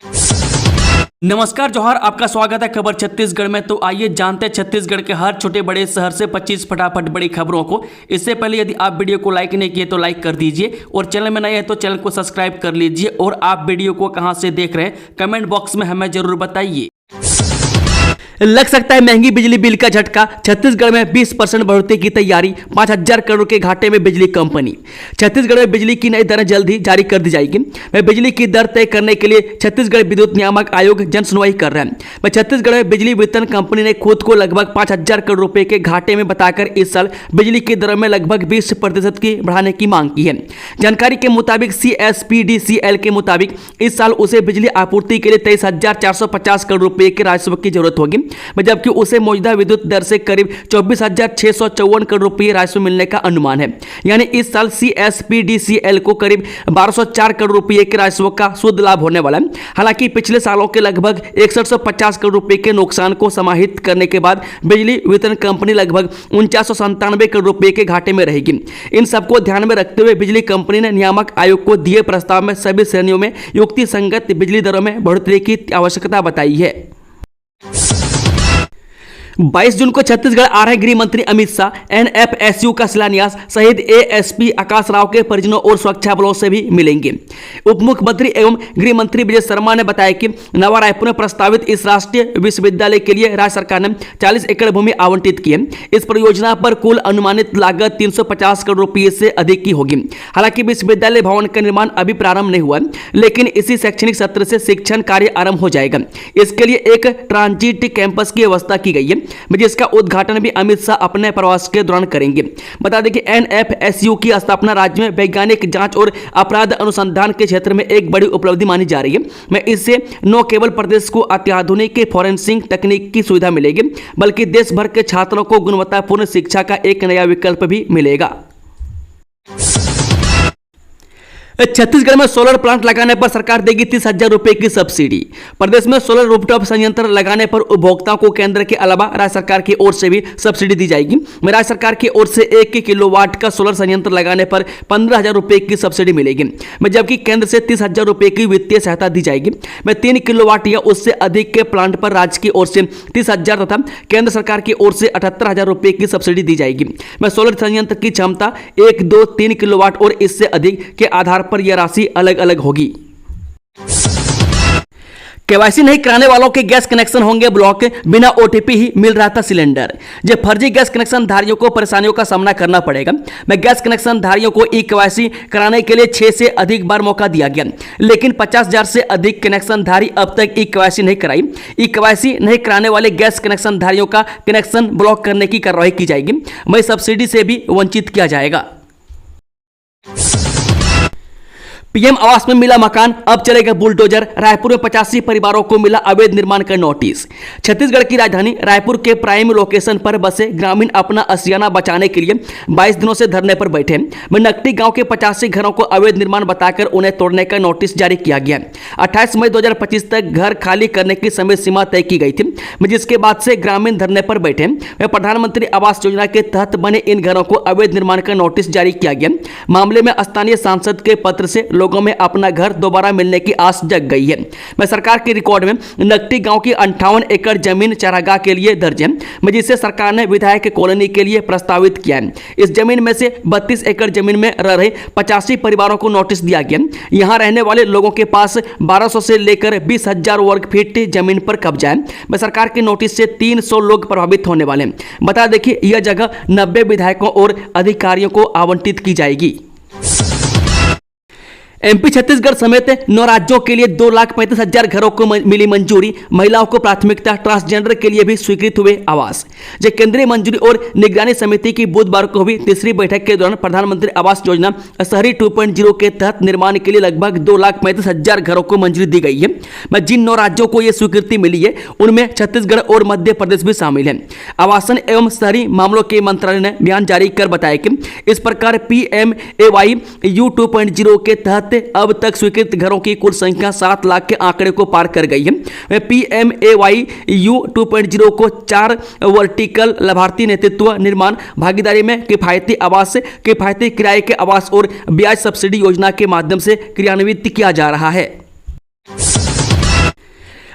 नमस्कार जोहार, आपका स्वागत है खबर छत्तीसगढ़ में। तो आइए जानते हैं छत्तीसगढ़ के हर छोटे बड़े शहर से 25 फटाफट बड़ी खबरों को। इससे पहले यदि आप वीडियो को लाइक नहीं किए तो लाइक कर दीजिए और चैनल में नए हैं तो चैनल को सब्सक्राइब कर लीजिए। और आप वीडियो को कहां से देख रहे हैं कमेंट बॉक्स में हमें जरूर बताइए। लग सकता है महंगी बिजली बिल का झटका, छत्तीसगढ़ में 20% बढ़ोतरी की तैयारी, 5,000 करोड़ के घाटे में बिजली कंपनी। छत्तीसगढ़ में बिजली की नई दरें जल्द ही जारी कर दी जाएगी। वह बिजली की दर तय करने के लिए छत्तीसगढ़ विद्युत नियामक आयोग जन सुनवाई कर रहा है। वह छत्तीसगढ़ में बिजली वितरण कंपनी ने खुद को लगभग 5,000 करोड़ रुपए के घाटे में बताकर इस साल बिजली की दरों में लगभग 20% की बढ़ाने की मांग की है। जानकारी के मुताबिक CSPDCL के मुताबिक इस साल उसे बिजली आपूर्ति के लिए 23,450 करोड़ रुपए के राजस्व की जरूरत होगी, जबकि उसे मौजूदा विद्युत दर से करीब 24,654 करोड़ रुपए राजस्व मिलने का अनुमान है। यानी इस साल CSPDCL को करीब 1,204 करोड़ रुपए के राजस्व का शुद्ध लाभ होने वाला है। हालांकि पिछले सालों के लगभग 6150 करोड़ रुपए के नुकसान को समाहित करने के बाद बिजली वितरण कंपनी लगभग 4997 करोड़ रुपए के घाटे में रहेगी। इन सबको ध्यान में रखते हुए बिजली कंपनी ने नियामक आयोग को दिए प्रस्ताव में सभी श्रेणियों में युक्तिसंगत बिजली दरों में बढ़ोतरी की आवश्यकता बताई है। 22 जून को छत्तीसगढ़ आ रहे गृह मंत्री अमित शाह NFSU का शिलान्यास शहीद ASP आकाश राव के परिजनों और सुरक्षा बलों से भी मिलेंगे। उप मुख्यमंत्री एवं गृह मंत्री विजय शर्मा ने बताया कि नवा रायपुर में प्रस्तावित इस राष्ट्रीय विश्वविद्यालय के लिए राज्य सरकार ने 40 एकड़ भूमि आवंटित की है। इस परियोजना पर कुल अनुमानित लागत 350 करोड़ रुपये से अधिक की होगी। हालांकि विश्वविद्यालय भवन का निर्माण अभी प्रारंभ नहीं हुआ, लेकिन इसी शैक्षणिक सत्र से शिक्षण कार्य आरंभ हो जाएगा। इसके लिए एक ट्रांजिट कैंपस की व्यवस्था की गई है, जिसका उद्घाटन भी अमित शाह अपने प्रवास के दौरान करेंगे। बता दें कि NFSU की स्थापना राज्य में वैज्ञानिक जांच और अपराध अनुसंधान के क्षेत्र में एक बड़ी उपलब्धि मानी जा रही है। मैं इससे न केवल प्रदेश को अत्याधुनिक फॉरेंसिक तकनीक की सुविधा मिलेगी, बल्कि देश भर के छात्रों को गुणवत्तापूर्ण शिक्षा का एक नया विकल्प भी मिलेगा। छत्तीसगढ़ में सोलर प्लांट लगाने पर सरकार देगी 30,000 रुपए की सब्सिडी। प्रदेश में सोलर रूफटॉप संयंत्र लगाने पर उपभोक्ताओं को केंद्र के अलावा राज्य सरकार की ओर से भी सब्सिडी दी जाएगी। राज्य सरकार की ओर से 1 किलोवाट का सोलर संयंत्र लगाने पर 15,000 रुपए की सब्सिडी मिलेगी, जबकि केंद्र से 30,000 रुपए की वित्तीय सहायता दी जाएगी। 3 किलोवाट या उससे अधिक के प्लांट पर राज्य की ओर से 30,000 तथा केंद्र सरकार की ओर से 78,000 रुपए की सब्सिडी दी जाएगी। सोलर संयंत्र की क्षमता 1, 2, 3 किलोवाट और इससे अधिक के आधार पर यह राशि अलग अलग होगी। केवाईसी नहीं कराने वालों के गैस कनेक्शन होंगे ब्लॉक, बिना OTP ही मिल रहा था सिलेंडर। जो फर्जी गैस कनेक्शन धारियों को परेशानियों का सामना करना पड़ेगा। गैस कनेक्शन धारियों को केवाईसी कराने के लिए 6 से अधिक बार मौका दिया गया, लेकिन 50,000 से अधिक कनेक्शन धारी अब तक केवाईसी नहीं कराई। केवाईसी नहीं कराने वाले गैस कनेक्शन धारियों का कनेक्शन ब्लॉक करने की कार्रवाई की जाएगी। वहीं सब्सिडी से भी वंचित किया जाएगा। PM आवास में मिला मकान, अब चलेगा बुलडोजर। रायपुर में 85 परिवारों को मिला अवैध निर्माण का नोटिस। छत्तीसगढ़ की राजधानी रायपुर के प्राइम लोकेशन पर बसे ग्रामीण अपना असियाना बचाने के लिए 22 दिनों से धरने पर बैठे। नकटी गांव के 85 घरों को अवैध निर्माण बताकर उन्हें तोड़ने का नोटिस जारी किया गया। 28 मई 2025 तक घर खाली करने की समय सीमा तय की गई थी, जिसके बाद से ग्रामीण धरने पर बैठे। प्रधानमंत्री आवास योजना के तहत बने इन घरों को अवैध निर्माण का नोटिस जारी किया गया। मामले में स्थानीय सांसद के पत्र से लोगों में अपना घर दोबारा मिलने की आस जग गई है। सरकार के रिकॉर्ड में नकटी गांव की 58 एकड़ जमीन चारागाह के लिए दर्ज है, जिसे सरकार ने विधायक कॉलोनी के लिए प्रस्तावित किया है। इस जमीन में से 32 एकड़ जमीन में रह रहे 85 परिवारों को नोटिस दिया गया। यहां रहने वाले लोगों के पास 1200 से लेकर 20,000 वर्ग फीट जमीन पर कब्जा है। सरकार के नोटिस से 300 लोग प्रभावित होने वाले हैं। बता दें कि यह जगह 90 विधायकों और अधिकारियों को आवंटित की जाएगी। MP छत्तीसगढ़ समेत 9 राज्यों के लिए 2,35,000 घरों को मिली मंजूरी। महिलाओं को प्राथमिकता, ट्रांसजेंडर के लिए भी स्वीकृत हुए आवास। जो केंद्रीय मंजूरी और निगरानी समिति की बुधवार को हुई तीसरी बैठक के दौरान प्रधानमंत्री आवास योजना शहरी 2.0 के तहत निर्माण के लिए लगभग 2,35,000 घरों को मंजूरी दी गई है। जिन 9 राज्यों को यह स्वीकृति मिली है उनमें छत्तीसगढ़ और मध्य प्रदेश भी शामिल है। आवासन एवं शहरी मामलों के मंत्रालय ने बयान जारी कर बताया कि इस प्रकार PMAYU 2.0 के तहत अब तक स्वीकृत घरों की कुल संख्या 7 लाख के आंकड़े को पार कर गई है। PMAYU 2.0 को 4 वर्टिकल लाभार्थी नेतृत्व, निर्माण, भागीदारी में किफायती आवास, किफायती किराए के आवास और ब्याज सब्सिडी योजना के माध्यम से क्रियान्वित किया जा रहा है।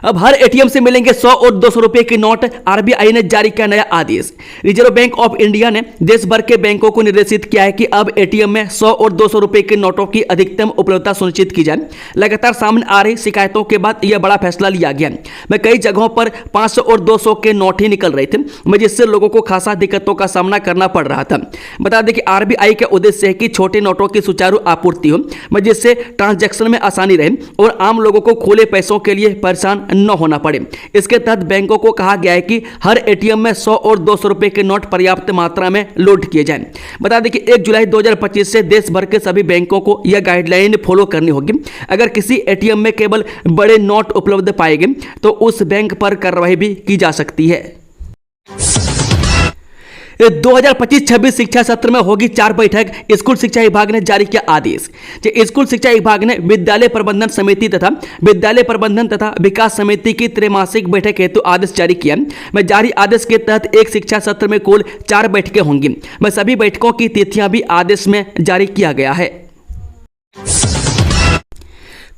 अब हर एटीएम से मिलेंगे 100 और 200 रुपए के नोट। आरबीआई ने जारी किया नया आदेश। रिजर्व बैंक ऑफ इंडिया ने देश भर के बैंकों को निर्देशित किया है कि अब एटीएम में 100 और 200 रुपए के नोटों की अधिकतम उपलब्धता सुनिश्चित की जाए। लगातार सामने आ रही शिकायतों के बाद यह बड़ा फैसला लिया गया। में कई जगहों पर 500 और 200 के नोट ही निकल रहे थे, जिससे लोगों को खासा दिक्कतों का सामना करना पड़ रहा था। बता दें कि आरबीआई का उद्देश्य है कि छोटे नोटों की सुचारू आपूर्ति हो, जिससे ट्रांजैक्शन में आसानी रहे और आम लोगों को खुले पैसों के लिए परेशान न होना पड़े। इसके तहत बैंकों को कहा गया है कि हर एटीएम में 100 और 200 रुपए के नोट पर्याप्त मात्रा में लोड किए जाएं। बता दें कि 1 जुलाई 2025 से देश भर के सभी बैंकों को यह गाइडलाइन फॉलो करनी होगी। अगर किसी एटीएम में केवल बड़े नोट उपलब्ध पाए गए तो उस बैंक पर कार्रवाई भी की जा सकती है। 2025-26 शिक्षा सत्र में होगी 4 बैठक। स्कूल शिक्षा विभाग ने जारी किया आदेश। स्कूल शिक्षा विभाग ने विद्यालय प्रबंधन समिति तथा विद्यालय प्रबंधन तथा विकास समिति की त्रैमासिक बैठक हेतु आदेश जारी किया। में जारी आदेश के तहत एक शिक्षा सत्र में कुल 4 बैठकें होंगी। में सभी बैठकों की तिथियां भी आदेश में जारी किया गया है।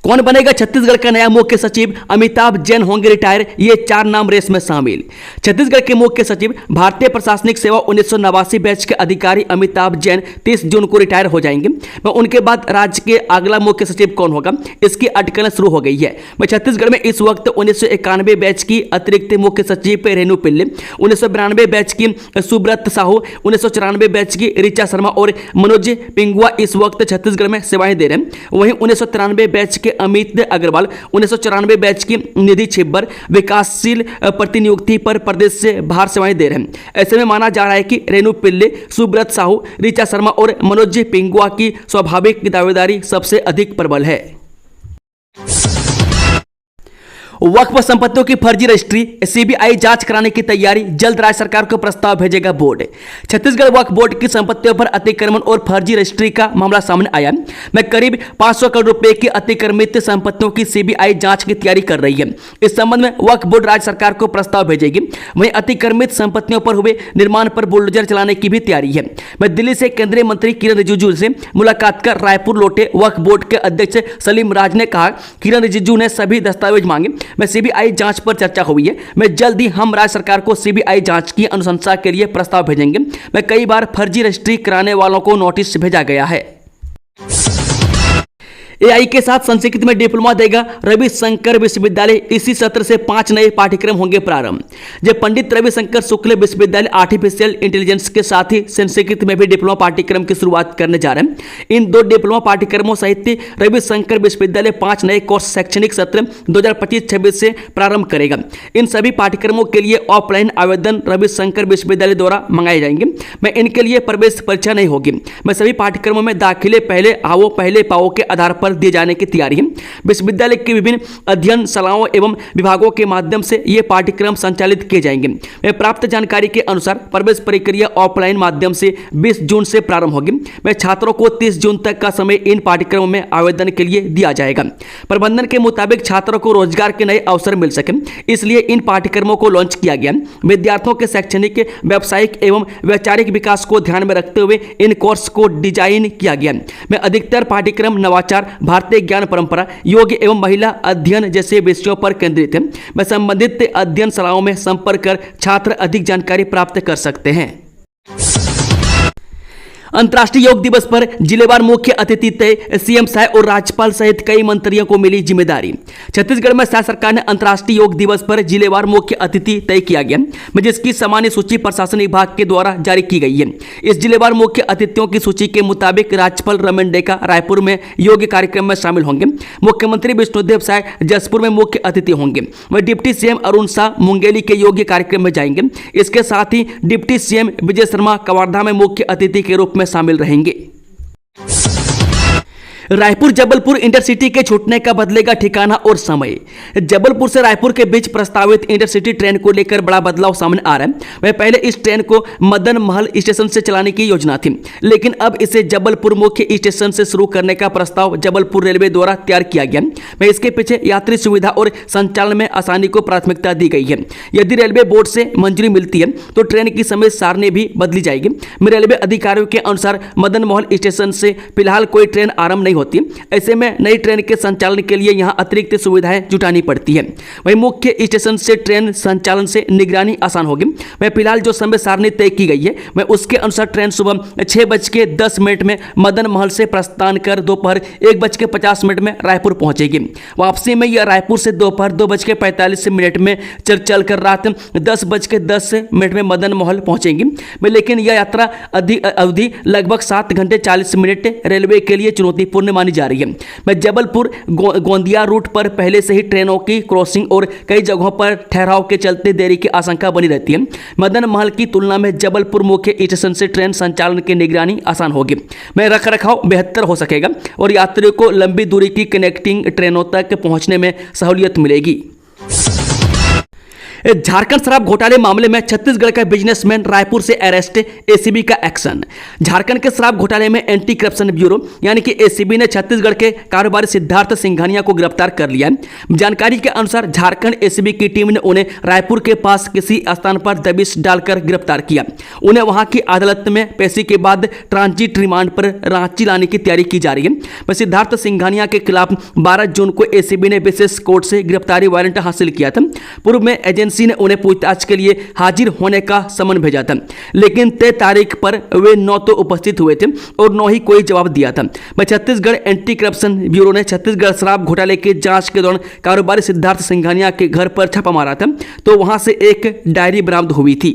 कौन बनेगा छत्तीसगढ़ का नया मुख्य सचिव? अमिताभ जैन होंगे रिटायर। ये 4 नाम रेस में शामिल। छत्तीसगढ़ के मुख्य सचिव भारतीय प्रशासनिक सेवा 1989 बैच के अधिकारी अमिताभ जैन 30 जून को रिटायर हो जाएंगे। उनके बाद राज्य के अगला मुख्य सचिव कौन होगा, इसकी अटकलें शुरू हो गई है। छत्तीसगढ़ में इस वक्त 1991 बैच की अतिरिक्त मुख्य सचिव रेणु पिल्ले, 1992 बैच की सुब्रत साहू, 1994 बैच की ऋचा शर्मा और मनोज पिंगुआ इस वक्त छत्तीसगढ़ में सेवाएं दे रहे हैं। वहीं 1993 बैच के अमित अग्रवाल, 1994 बैच की निधि छिब्बर विकासशील प्रतिनियुक्ति पर प्रदेश से बाहर सेवाएं दे रहे हैं। ऐसे में माना जा रहा है कि रेणु पिल्ले, सुब्रत साहू, ऋचा शर्मा और मनोज पिंगुआ की स्वाभाविक दावेदारी सबसे अधिक प्रबल है। वक्फ संपत्तियों की फर्जी रजिस्ट्री, सीबीआई जांच कराने की तैयारी। जल्द राज्य सरकार को प्रस्ताव भेजेगा बोर्ड। छत्तीसगढ़ वक्फ बोर्ड की संपत्तियों पर अतिक्रमण और फर्जी रजिस्ट्री का मामला सामने आया में करीब 500 करोड़ रुपए की अतिक्रमित संपत्तियों की सीबीआई जांच की तैयारी कर रही है। इस संबंध में वक्फ बोर्ड राज्य सरकार को प्रस्ताव भेजेगी। वहीं अतिक्रमित संपत्तियों पर हुए निर्माण पर बुलडोजर चलाने की भी तैयारी है। मैं दिल्ली से केंद्रीय मंत्री किरण रिजिजू से मुलाकात कर रायपुर लौटे वक्फ बोर्ड के अध्यक्ष सलीम राज ने कहा, किरण रिजिजू ने सभी दस्तावेज मांगे। में सीबीआई जांच पर चर्चा हुई है। मैं जल्द ही हम राज्य सरकार को सीबीआई जांच की अनुशंसा के लिए प्रस्ताव भेजेंगे। मैं कई बार फर्जी रजिस्ट्री कराने वालों को नोटिस भेजा गया है। एआई के साथ संस्कृत में डिप्लोमा देगा रविशंकर विश्वविद्यालय। इसी सत्र से 5 नए पाठ्यक्रम होंगे प्रारंभ। जब पंडित रविशंकर शुक्ल विश्वविद्यालय आर्टिफिशियल इंटेलिजेंस के साथ ही संस्कृत में भी डिप्लोमा पाठ्यक्रम की शुरुआत करने जा रहे हैं। इन 2 डिप्लोमा पाठ्यक्रमों सहित रविशंकर विश्वविद्यालय 5 नए कोर्स शैक्षणिक सत्र 2025-26 से प्रारंभ करेगा। इन सभी पाठ्यक्रमों के लिए ऑफलाइन आवेदन रविशंकर विश्वविद्यालय द्वारा मंगाए जाएंगे। मैं इनके लिए प्रवेश परीक्षा नहीं होगी। मैं सभी पाठ्यक्रमों में दाखिले पहले आओ पहले पाओ के आधार पर दिए जाने की तैयारी है। विश्वविद्यालय के विभिन्न अध्ययन शालाओं एवं विभागों के माध्यम से ये पाठ्यक्रम संचालित किए जाएंगे। प्राप्त जानकारी के अनुसार प्रवेश प्रक्रिया ऑफलाइन माध्यम से 20 जून से प्रारंभ होगी। छात्रों को 30 जून तक का समय इन पाठ्यक्रमों में आवेदन के लिए दिया जाएगा। प्रबंधन के मुताबिक छात्रों को रोजगार के नए अवसर मिल सके, इसलिए इन पाठ्यक्रमों को लॉन्च किया गया। विद्यार्थियों के शैक्षणिक, व्यावसायिक एवं वैचारिक विकास को ध्यान में रखते हुए इन कोर्स को डिजाइन किया गया। अधिकतर पाठ्यक्रम नवाचार, भारतीय ज्ञान परंपरा, योग एवं महिला अध्ययन जैसे विषयों पर केंद्रित है। मैं संबंधित अध्ययन शालाओं में संपर्क कर छात्र अधिक जानकारी प्राप्त कर सकते हैं। अंतर्राष्ट्रीय योग दिवस पर जिलेवार मुख्य अतिथि तय। सीएम शाह और राज्यपाल सहित कई मंत्रियों को मिली जिम्मेदारी। छत्तीसगढ़ में शाह सरकार ने अंतर्राष्ट्रीय योग दिवस पर जिलेवार मुख्य अतिथि तय किया गया, जिसकी सामान्य सूची प्रशासन विभाग के द्वारा जारी की गई है। इस जिलेवार मुख्य अतिथियों की सूची के मुताबिक राज्यपाल रमन डेका रायपुर में योग कार्यक्रम में शामिल होंगे। मुख्यमंत्री विष्णुदेव साय जसपुर में मुख्य अतिथि होंगे। वह डिप्टी सीएम अरुण शाह मुंगेली के योग कार्यक्रम में जाएंगे। इसके साथ ही डिप्टी सीएम विजय शर्मा कवर्धा में मुख्य अतिथि के रूप में शामिल रहेंगे। रायपुर जबलपुर इंटरसिटी के छूटने का बदलेगा ठिकाना और समय। जबलपुर से रायपुर के बीच प्रस्तावित इंटरसिटी ट्रेन को लेकर बड़ा बदलाव सामने आ रहा है। वह पहले इस ट्रेन को मदन महल स्टेशन से चलाने की योजना थी, लेकिन अब इसे जबलपुर मुख्य स्टेशन से शुरू करने का प्रस्ताव जबलपुर रेलवे द्वारा तैयार किया गया। वह इसके पीछे यात्री सुविधा और संचालन में आसानी को प्राथमिकता दी गई है। यदि रेलवे बोर्ड से मंजूरी मिलती है तो ट्रेन की समय सारणी भी बदली जाएगी। रेलवे अधिकारियों के अनुसार मदन महल स्टेशन से फिलहाल कोई ट्रेन आरंभ नहीं होती है। ऐसे में नई ट्रेन के संचालन के लिए यहाँ अतिरिक्त सुविधाएं जुटानी पड़ती है। वहीं मुख्य स्टेशन से ट्रेन संचालन से निगरानी आसान होगी। वहीं फिलहाल जो समय सारणी तय की गई है वह उसके अनुसार ट्रेन सुबह 6:10 में मदन महल से प्रस्थान कर दोपहर 1:50 में रायपुर पहुंचेगी। वापसी में यह रायपुर से दोपहर 2:45 में चलकर रात 10:10 में मदन महल पहुंचेंगी। लेकिन यह यात्रा अवधि लगभग 7 घंटे 40 मिनट रेलवे के लिए चुनौतीपूर्ण मानी जा रही है। मैं जबलपुर गोंदिया रूट पर पहले से ही ट्रेनों की क्रॉसिंग और कई जगहों पर ठहराव के चलते देरी की आशंका बनी रहती है। मदन महल की तुलना में जबलपुर मुख्य स्टेशन से ट्रेन संचालन की निगरानी आसान होगी। में रखरखाव बेहतर हो सकेगा और यात्रियों को लंबी दूरी की कनेक्टिंग ट्रेनों तक पहुंचने में सहूलियत मिलेगी। झारखंड शराब घोटाले मामले में छत्तीसगढ़ का बिजनेसमैन रायपुर से अरेस्ट, एसीबी का एक्शन। झारखंड के शराब घोटाले में एंटी करप्शन ब्यूरो यानी कि एसीबी ने छत्तीसगढ़ के कारोबारी सिद्धार्थ सिंघानिया को गिरफ्तार कर लिया है। जानकारी के अनुसार झारखंड एसीबी की टीम ने उन्हें रायपुर के पास किसी स्थान पर दबिश डालकर गिरफ्तार किया। उन्हें वहां की अदालत में पेशी के बाद ट्रांजिट रिमांड पर रांची लाने की तैयारी की जा रही है। सिद्धार्थ सिंघानिया के खिलाफ 12 जून को एसीबी ने विशेष कोर्ट से गिरफ्तारी वारंट हासिल किया था। पूर्व में एजेंसी ने उन्हें पूछताछ के लिए हाजिर होने का समन भेजा था, लेकिन तय तारीख पर वे न तो उपस्थित हुए थे और न ही कोई जवाब दिया था। छत्तीसगढ़ एंटी करप्शन ब्यूरो ने छत्तीसगढ़ शराब घोटाले की जांच के दौरान कारोबारी सिद्धार्थ सिंघानिया के घर पर छापा मारा था, तो वहां से एक डायरी बरामद हुई थी।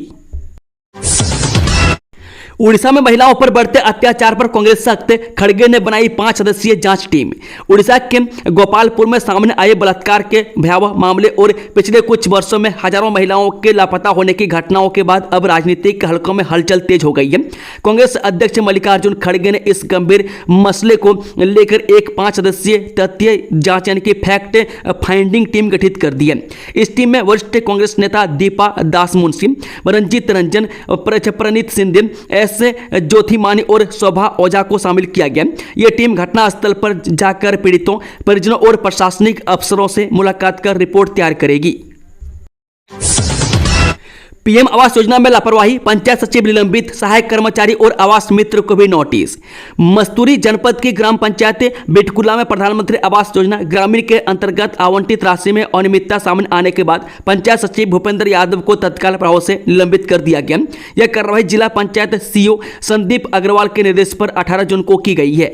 उड़ीसा में महिलाओं पर बढ़ते अत्याचार पर कांग्रेस सख्त, खड़गे ने बनाई 5 सदस्यीय जांच टीम। उड़ीसा के गोपालपुर में सामने आए बलात्कार के भयावह मामले और पिछले कुछ वर्षों में हजारों महिलाओं के लापता होने की घटनाओं के बाद अब राजनीतिक हलकों में हलचल तेज हो गई है। कांग्रेस अध्यक्ष मल्लिकार्जुन खड़गे ने इस गंभीर मसले को लेकर एक 5 सदस्यीय तथ्य जांच यानी कि फैक्ट फाइंडिंग टीम गठित कर दी है। इस टीम में वरिष्ठ कांग्रेस नेता दीपा दास मुंशी, रंजीत रंजन, प्रणीत सिंधे, ज्योतिमानी और शोभा ओझा को शामिल किया गया। यह टीम घटनास्थल पर जाकर पीड़ितों, परिजनों और प्रशासनिक अफसरों से मुलाकात कर रिपोर्ट तैयार करेगी। पीएम आवास योजना में लापरवाही, पंचायत सचिव निलंबित, सहायक कर्मचारी और आवास मित्र को भी नोटिस। मस्तूरी जनपद की ग्राम पंचायत बिटकुला में प्रधानमंत्री आवास योजना ग्रामीण के अंतर्गत आवंटित राशि में अनियमितता सामने आने के बाद पंचायत सचिव भूपेंद्र यादव को तत्काल प्रभाव से निलंबित कर दिया गया। यह कार्रवाई जिला पंचायत सीईओ संदीप अग्रवाल के निर्देश पर 18 जून को की गई है।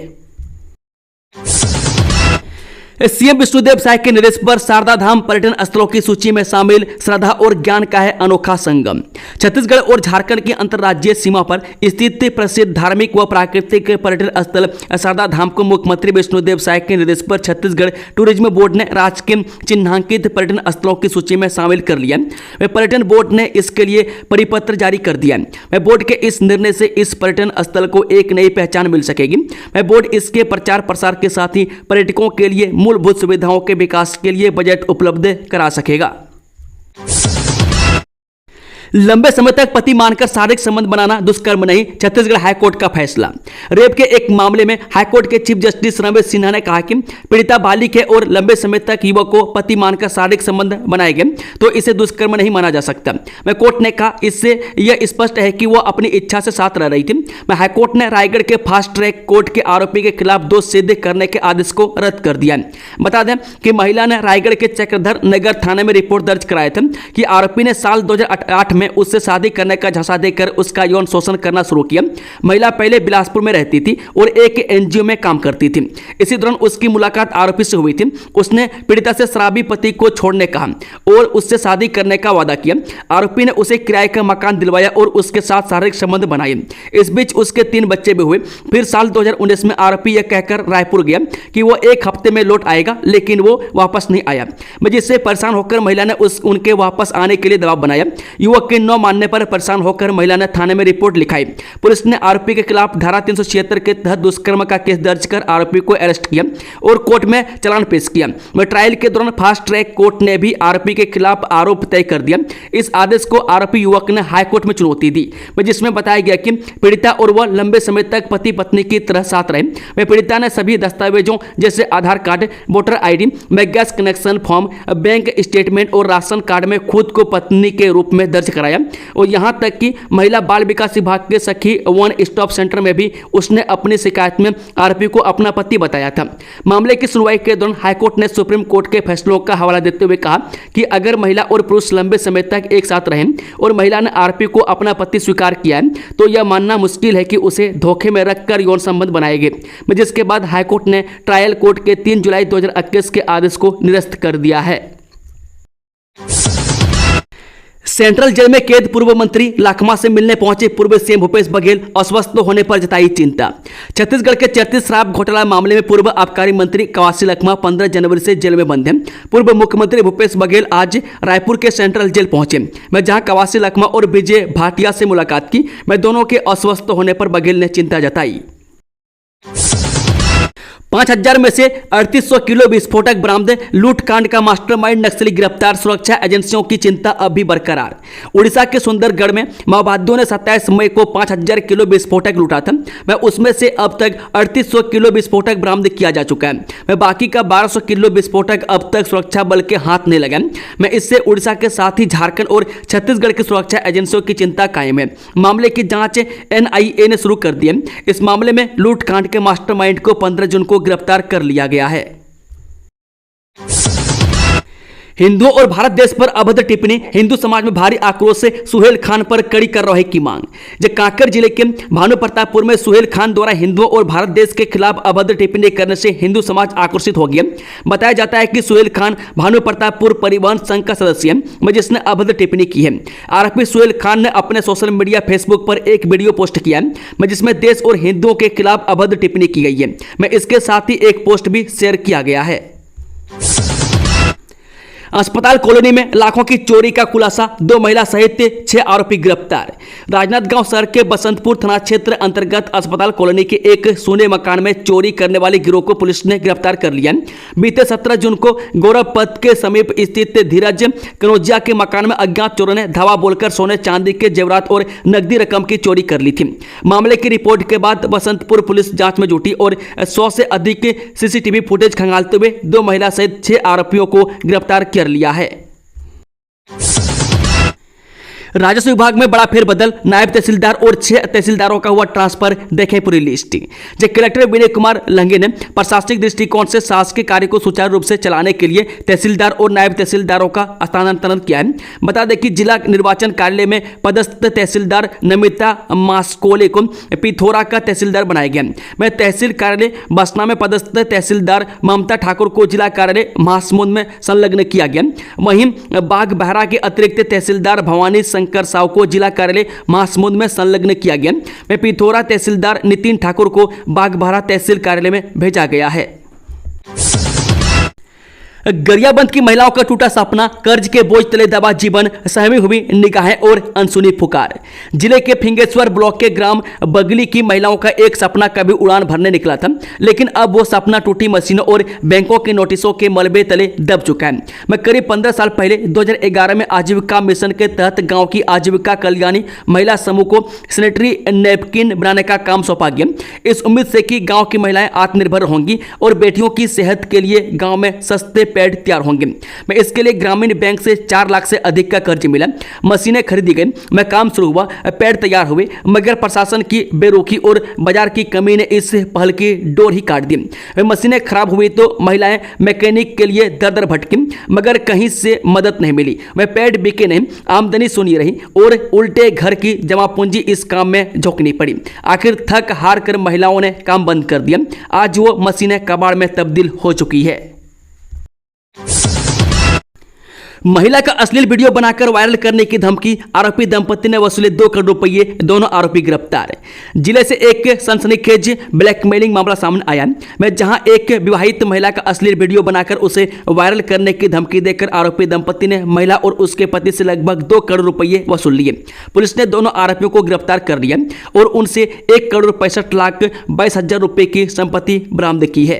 सीएम विष्णुदेव साय के निर्देश पर शारदा धाम पर्यटन स्थलों की सूची में शामिल श्रद्धा और ज्ञान का है अनोखा संगम। छत्तीसगढ़ और झारखंड की अंतर्राज्यीय सीमा पर स्थित प्रसिद्ध धार्मिक व प्राकृतिक पर्यटन स्थल शारदा धाम को मुख्यमंत्री विष्णुदेव साय के निर्देश पर छत्तीसगढ़ टूरिज्म बोर्ड ने राज्य के चिन्हांकित पर्यटन स्थलों की सूची में शामिल कर लिया। पर्यटन बोर्ड ने इसके लिए परिपत्र जारी कर दिया। बोर्ड के इस निर्णय से इस पर्यटन स्थल को एक नई पहचान मिल सकेगी। बोर्ड इसके प्रचार प्रसार के साथ ही पर्यटकों के लिए मूलभूत सुविधाओं के विकास के लिए बजट उपलब्ध करा सकेगा। लंबे समय तक पति मानकर शारीरिक संबंध बनाना दुष्कर्म नहीं, छत्तीसगढ़ हाईकोर्ट का फैसला। रेप के एक मामले में हाईकोर्ट के चीफ जस्टिस रमेश सिन्हा ने कहा कि पीड़िता बालिक है और लंबे समय तक युवक को पति मानकर शारीरिक संबंध बनाए गए तो इसे दुष्कर्म नहीं माना जा सकता। मैं कोर्ट ने कहा इससे यह स्पष्ट है कि वह अपनी इच्छा से साथ रह रही थी। मैं हाईकोर्ट ने रायगढ़ के फास्ट ट्रैक कोर्ट के आरोपी के खिलाफ दोष सिद्ध करने के आदेश को रद्द कर दिया। बता दें कि महिला ने रायगढ़ के चक्रधर नगर थाने में रिपोर्ट दर्ज कराया था कि आरोपी ने साल 2008 में उससे शादी करने का झांसा देकर उसका यौन शोषण करना शुरू किया। महिला पहले बिलासपुर में रहती थी और एक एनजीओ में काम करती थी। इसी दौरान उसकी मुलाकात आरोपी से हुई थी। उसने पीड़िता से शराबी पति को छोड़ने कहा और उससे शादी करने का वादा किया। आरोपी ने उसे किराए का मकान दिलवाया और उसके साथ शारीरिक संबंध बनाए। इस बीच उसके 3 बच्चे भी हुए। फिर साल 2019 में आरोपी यह कहकर रायपुर गया कि वो 1 हफ्ते में लौट आएगा, लेकिन वो वापस नहीं आया। जिससे परेशान होकर महिला ने उनके वापस आने के लिए दबाव बनाया। युवक के न मानने पर परेशान होकर महिला ने थाने में रिपोर्ट लिखाई। पुलिस ने आरोपी के खिलाफ धारा 376 के तहत दुष्कर्म का केस दर्ज कर आरोपी को अरेस्ट किया और कोर्ट में चालान पेश किया। ट्रायल के दौरान फास्ट ट्रैक कोर्ट ने भी आरोपी के खिलाफ आरोप तय कर दिया। इस आदेश को आरोपी युवक ने हाईकोर्ट में चुनौती दी, जिसमें बताया गया कि पीड़िता और वह लंबे समय तक पति पत्नी की तरह साथ रहे। पीड़िता ने सभी दस्तावेजों जैसे Aadhaar card, voter ID, gas connection form, bank statement और राशन कार्ड में खुद को पत्नी के रूप में दर्ज कराया और यहाँ तक कि महिला बाल विकास विभाग के सखी वन स्टॉप सेंटर में भी उसने अपनी शिकायत में आरोपी को अपना पति बताया था। मामले की सुनवाई के दौरान हाईकोर्ट ने सुप्रीम कोर्ट के फैसलों का हवाला देते हुए कहा कि अगर महिला और पुरुष लंबे समय तक एक साथ रहे और महिला ने आरोपी को अपना पति स्वीकार किया है तो यह मानना मुश्किल है कि उसे धोखे में रखकर यौन संबंध बनाए गए, जिसके बाद हाईकोर्ट ने ट्रायल कोर्ट के 3 जुलाई 2021 के आदेश को निरस्त कर दिया है। सेंट्रल जेल में कैद पूर्व मंत्री लाखमा से मिलने पहुंचे पूर्व सीएम भूपेश बघेल अस्वस्थ होने पर जताई चिंता। छत्तीसगढ़ के चर्चित शराब घोटाला मामले में पूर्व आबकारी मंत्री कवासी लखमा 15 जनवरी से जेल में बंद हैं। पूर्व मुख्यमंत्री भूपेश बघेल आज रायपुर के सेंट्रल जेल पहुंचे, मैं जहां कवासी लखमा और विजय भाटिया से मुलाकात की। मैं दोनों के अस्वस्थ होने पर बघेल ने चिंता जताई। 5000 में से 3800 किलो विस्फोटक बरामद, लूटकांड का मास्टरमाइंड नक्सली गिरफ्तार, सुरक्षा एजेंसियों की चिंता अभी बरकरार। उड़ीसा के सुंदरगढ़ में माओवादियों ने 27 मई को 5000 किलो विस्फोटक लूटा था। मैं उसमें से अब तक 3800 किलो विस्फोटक बरामद किया जा चुका है। मैं बाकी का 1200 किलो विस्फोटक अब तक सुरक्षा बल के हाथ नहीं लगा। मैं इससे उड़ीसा के साथ ही झारखंड और छत्तीसगढ़ की सुरक्षा एजेंसियों की चिंता कायम है। मामले की जांच NIA ने शुरू कर दी है। इस मामले में लूटकांड के मास्टरमाइंड को 15 जून को गिरफ्तार कर लिया गया है। हिंदुओं और भारत देश पर अभद्र टिप्पणी, हिंदू समाज में भारी आक्रोश से सुहेल खान पर कड़ी कार्रवाई की मांग। कांकेर जिले के भानुप्रतापपुर में सुहेल खान द्वारा हिंदुओं और भारत देश के खिलाफ अभद्र टिप्पणी करने से हिंदू समाज आक्रोशित हो गया। बताया जाता है कि सुहेल खान भानुप्रतापपुर परिवहन संघ का सदस्य है जिसने अभद्र टिप्पणी की है। आरोपी सुहेल खान ने अपने सोशल मीडिया फेसबुक पर एक वीडियो पोस्ट किया है जिसमें देश और हिंदुओं के खिलाफ अभद्र टिप्पणी की गई है। मैं इसके साथ ही एक पोस्ट भी शेयर किया गया है। अस्पताल कॉलोनी में लाखों की चोरी का खुलासा, 2 महिला सहित 6 आरोपी गिरफ्तार। राजनांदगांव शहर के बसंतपुर थाना क्षेत्र अंतर्गत अस्पताल कॉलोनी के एक सोने मकान में चोरी करने वाले गिरोह को पुलिस ने गिरफ्तार कर लिया। बीते 17 जून को गौरव पथ के समीप स्थित धीरज कनौजिया के मकान में अज्ञात चोरों ने धावा बोलकर सोने चांदी के जेवरात और नकदी रकम की चोरी कर ली थी। मामले की रिपोर्ट के बाद बसंतपुर पुलिस जांच में जुटी और 100 से अधिक CCTV फुटेज खंगालते हुए 2 महिला सहित 6 आरोपियों को गिरफ्तार कर लिया है। राजस्व विभाग में बड़ा फेरबदल, नायब तहसीलदार और 6 तहसीलदारों का हुआ ट्रांसफर। देखें पूरी लिस्ट। कलेक्टर विनय कुमार लंगे ने प्रशासनिक दृष्टिकोण से शासकीय कार्य को सुचारू रूप से चलाने के लिए तहसीलदार और नायब तहसीलदारों का स्थानांतरण किया है। बता दें कि जिला निर्वाचन कार्यालय में पदस्थ तहसीलदार नमिता मास्कोले को पिथौरा का तहसीलदार बनाया गया। मैं तहसील कार्यालय बसना में पदस्थ तहसीलदार ममता ठाकुर को जिला कार्यालय महासमुंद में संलग्न किया गया। वहीं बागबाहरा के अतिरिक्त तहसीलदार भवानी शंकर साव को जिला कार्यालय महासमुंद में संलग्न किया गया। मैं पिथौरा तहसीलदार नितिन ठाकुर को बागबाहरा तहसील कार्यालय में भेजा गया है। गरियाबंद की महिलाओं का टूटा सपना, कर्ज के बोझ तले दबा जीवन, सहमी हुई निगाहें और अनसुनी पुकार। जिले के फिंगेश्वर ब्लॉक के ग्राम बगली की महिलाओं का एक सपना कभी उड़ान भरने निकला था, लेकिन अब वो सपना टूटी मशीनों और बैंकों के नोटिसों के मलबे तले दब चुका है। मैं करीब 15 साल पहले 2011 में आजीविका मिशन के तहत गाँव की आजीविका कल्याणी महिला समूह को सैनिटरी नैपकिन बनाने का काम सौंपा गया, इस उम्मीद से कि गाँव की महिलाएं आत्मनिर्भर होंगी और बेटियों की सेहत के लिए गाँव में सस्ते पैड तैयार होंगे। मैं इसके लिए ग्रामीण बैंक से 4 लाख से अधिक का कर्ज मिला, मशीनें खरीदी गई, मैं काम शुरू हुआ, पैड तैयार हुए, मगर प्रशासन की बेरुखी और बाजार की कमी ने इस पहल की डोर ही काट दी। मशीनें खराब हुई तो महिलाएं मैकेनिक के लिए दर-दर भटकी, मगर कहीं से मदद नहीं मिली। वह पैड बिके नहीं, आमदनी सुनी रही और उल्टे घर की जमा पूंजी इस काम में झोंकनी पड़ी। आखिर थक हार कर महिलाओं ने काम बंद कर दिया। आज वो मशीनें कबाड़ में तब्दील हो चुकी है। महिला का अश्लील वीडियो बनाकर वायरल करने की धमकी, आरोपी दंपति ने वसूले 2 करोड़ रुपये, दोनों आरोपी गिरफ्तार। जिले से एक सनसनीखेज ब्लैकमेलिंग मामला सामने आया मैं जहां एक विवाहित महिला का अश्लील वीडियो बनाकर उसे वायरल करने की धमकी देकर आरोपी दंपति ने महिला और उसके पति से लगभग 2 करोड़ रुपये वसूल लिए। पुलिस ने दोनों आरोपियों को गिरफ्तार कर लिया और उनसे 1 करोड़ 65 लाख 22 हजार रुपये की संपत्ति बरामद की है।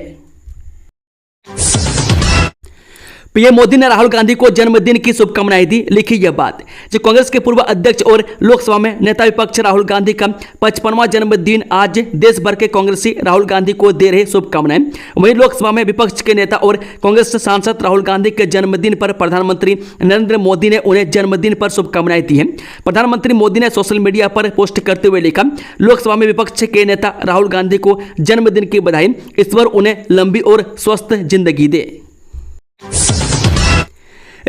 पीएम मोदी ने राहुल गांधी को जन्मदिन की शुभकामनाएं दी। लिखी यह बात। जो कांग्रेस के पूर्व अध्यक्ष और लोकसभा में नेता विपक्ष राहुल गांधी का 55वां जन्मदिन, आज देश भर के कांग्रेसी राहुल गांधी को दे रहे शुभकामनाएं। वहीं लोकसभा में विपक्ष के नेता और कांग्रेस सांसद राहुल गांधी के जन्मदिन पर प्रधानमंत्री नरेंद्र मोदी ने उन्हें जन्मदिन पर शुभकामनाएं दी हैं। प्रधानमंत्री मोदी ने सोशल मीडिया पर पोस्ट करते हुए लिखा, लोकसभा में विपक्ष के नेता राहुल गांधी को जन्मदिन की बधाई। ईश्वर उन्हें लंबी और स्वस्थ जिंदगी दे।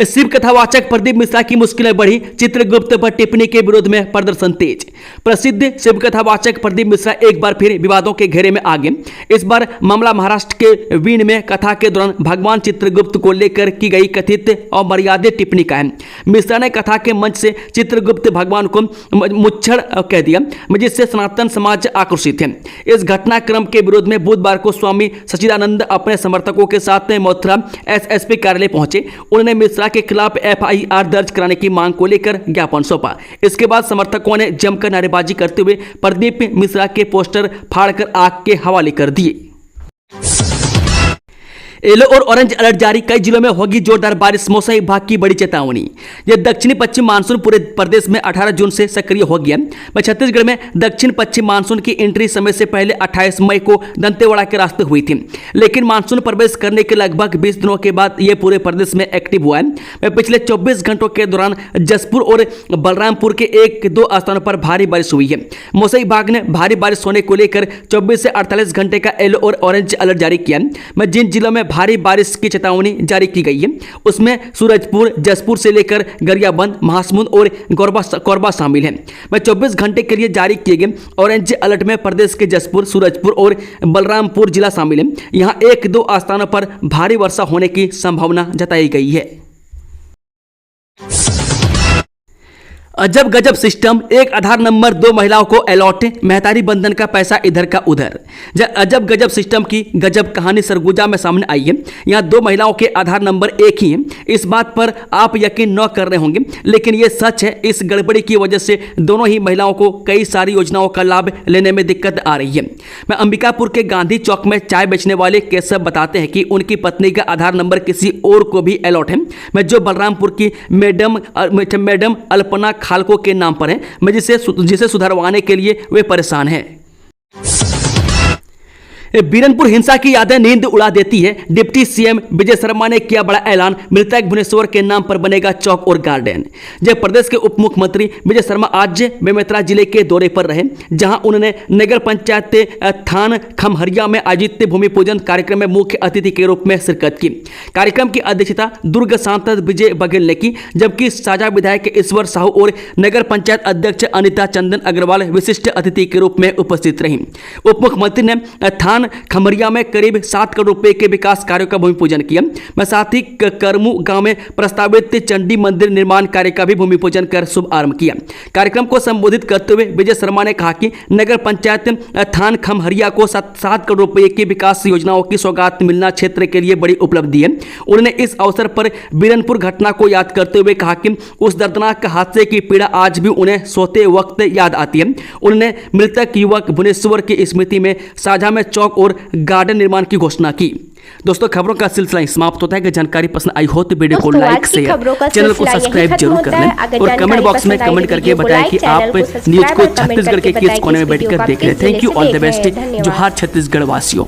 शिव कथावाचक प्रदीप मिश्रा की मुश्किलें बढ़ी, चित्रगुप्त पर टिप्पणी के विरोध में प्रदर्शन तेज। प्रसिद्ध शिव कथावाचक प्रदीप मिश्रा एक बार फिर विवादों के घेरे में आ गए। इस बार मामला महाराष्ट्र के वीण में कथा के दौरान भगवान चित्रगुप्त को लेकर की गई कथित और मर्यादित टिप्पणी का है। मिश्रा ने कथा के मंच से चित्रगुप्त भगवान को मुच्छड़ कह दिया, जिससे सनातन समाज आक्रोशित है। इस घटनाक्रम के विरोध में बुधवार को स्वामी सच्चिदानंद अपने समर्थकों के साथ मथुरा एसएसपी कार्यालय पहुंचे। उन्होंने मिश्रा के खिलाफ एफआईआर दर्ज कराने की मांग को लेकर ज्ञापन सौंपा। इसके बाद समर्थकों ने जमकर नारेबाजी करते हुए प्रदीप मिश्रा के पोस्टर फाड़कर आग के हवाले कर दिए। येलो और ऑरेंज अलर्ट जारी, कई जिलों में होगी जोरदार बारिश, मौसम विभाग की बड़ी चेतावनी। यह दक्षिणी पश्चिम मानसून पूरे प्रदेश में 18 जून से सक्रिय हो गया। वहीं छत्तीसगढ़ में दक्षिण पश्चिम मानसून की एंट्री समय से पहले 28 मई को दंतेवाड़ा के रास्ते हुई थी, लेकिन मानसून प्रवेश करने के लगभग 20 दिनों के बाद यह पूरे प्रदेश में एक्टिव हुआ है। पिछले 24 घंटों के दौरान जसपुर और बलरामपुर के 1-2 स्थानों पर भारी बारिश हुई है। मौसम विभाग ने भारी बारिश होने को लेकर 24 से 48 घंटे का येलो और ऑरेंज अलर्ट जारी किया है। जिन जिलों में भारी बारिश की चेतावनी जारी की गई है उसमें सूरजपुर, जसपुर से लेकर गरियाबंद, महासमुंद और कोरबा शामिल हैं। 24 घंटे के लिए जारी किए गए ऑरेंज अलर्ट में प्रदेश के जसपुर, सूरजपुर और बलरामपुर जिला शामिल हैं। यहां 1-2 स्थानों पर भारी वर्षा होने की संभावना जताई गई है। अजब गजब सिस्टम, एक आधार नंबर 2 महिलाओं को अलॉट, महतारी बंधन का पैसा इधर का उधर। अजब गजब सिस्टम की गजब कहानी सरगुजा में सामने आई है। यहाँ 2 महिलाओं के आधार नंबर एक ही हैं। इस बात पर आप यकीन न कर रहे होंगे, लेकिन ये सच है। इस गड़बड़ी की वजह से दोनों ही महिलाओं को कई सारी योजनाओं का लाभ लेने में दिक्कत आ रही है। मैं अंबिकापुर के गांधी चौक में चाय बेचने वाले केशव बताते हैं कि उनकी पत्नी का आधार नंबर किसी और को भी अलॉट है, जो बलरामपुर की मैडम अल्पना खालको के नाम पर है, जिसे सुधरवाने के लिए वे परेशान हैं। बीरनपुर हिंसा की यादें नींद उड़ा देती है। डिप्टी सीएम विजय शर्मा ने किया बड़ा ऐलान, मृतक भुवनेश्वर के नाम पर बनेगा चौक और गार्डन। जब प्रदेश के उप मुख्यमंत्री विजय शर्मा आज बेमेतरा जिले के दौरे पर रहे, जहां उन्होंने नगर पंचायत थान खमहरिया में आयोजित भूमि पूजन कार्यक्रम में मुख्य अतिथि के रूप में शिरकत की। कार्यक्रम की अध्यक्षता दुर्ग सांसद विजय बघेल ने की, जबकि साझा विधायक ईश्वर साहू और नगर पंचायत अध्यक्ष अनिता चंदन अग्रवाल विशिष्ट अतिथि के रूप में उपस्थित रही। उप मुख्यमंत्री ने थान खमरिया में करीब 7 करोड़ रुपए के विकास कार्यों का भूमि पूजन किया। साथ ही करमू गांव में प्रस्तावित चंडी मंदिर निर्माण कार्य का भी भूमि पूजन कर शुभारंभ किया। कार्यक्रम को संबोधित करते हुए विजय शर्मा ने कहा कि नगर पंचायत थान खमहरिया को 7 करोड़ रुपए की विकास योजनाओं की सौगात मिलना क्षेत्र के लिए बड़ी उपलब्धि है। उन्होंने इस अवसर पर बीरनपुर घटना को याद करते हुए कहा कि उस दर्दनाक हादसे की पीड़ा आज भी उन्हें सोते वक्त याद आती है। उन्होंने मृतक युवक भुवनेश्वर की स्मृति में साझा में चौक और गार्डन निर्माण की घोषणा की। दोस्तों, खबरों का सिलसिला समाप्त होता है। कि जानकारी पसंद आई हो तो वीडियो को लाइक शेयर, चैनल को सब्सक्राइब जरूर कर लें और कमेंट बॉक्स में कमेंट करके बताएं कि आप न्यूज को छत्तीसगढ़ के किस कोने में बैठकर देख रहे हैं। Thank you, all the best. जोहार छत्तीसगढ़ वासियों।